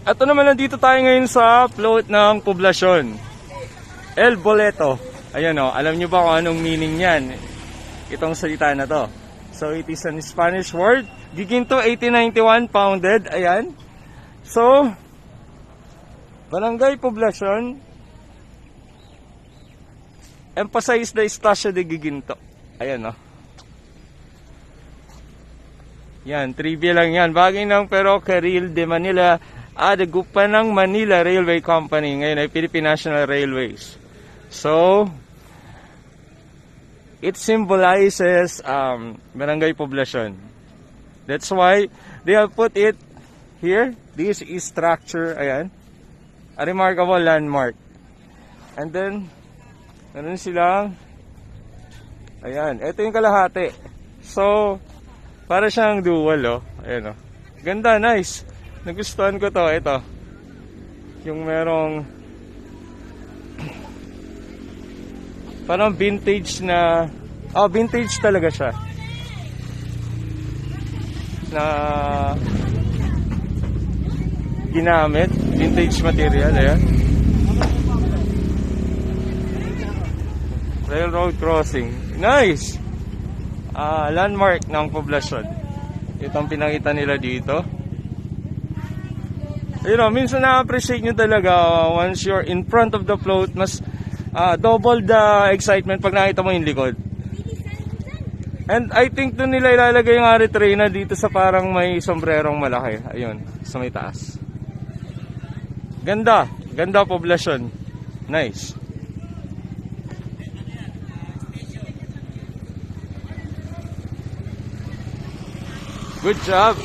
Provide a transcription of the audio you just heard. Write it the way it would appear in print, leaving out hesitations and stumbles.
Ito naman, nandito tayo ngayon sa float ng poblasyon. El Boleto. Ayan o, alam nyo ba kung anong meaning yan? Itong salita na to. So it is an Spanish word. Giginto 1891, founded. Ayan. So, Barangay Poblasyon. Emphasize the Estacio de Giginto. Ayan o. Yan, trivia lang yan. Bagay ng Ferrocarril de Manila, Dagupan ng Manila Railway Company. Ngayon ay Philippine National Railways. So, it symbolizes Barangay Poblasyon. That's why they have put it here. This is structure, ayan. A remarkable landmark. And then, meron silang, ayan, ito yung kalahati. So, para siyang dual, oh. Ayan, oh. Ganda, nice. Nagustuhan ko to, ito. Yung merong parang vintage na, vintage talaga siya. Na ginamit, vintage material, ayan. Railroad crossing. Nice! Landmark ng poblasyon. Itong pinakita nila dito. You know, minsan na-appreciate nyo talaga once you're in front of the float, mas double the excitement pag nakita mo yung likod. And I think doon nila ilalagay yung Aritrena dito sa parang may sombrerong malaki. Ayun, sa may taas. Ganda, ganda poblasyon. Nice. Good job.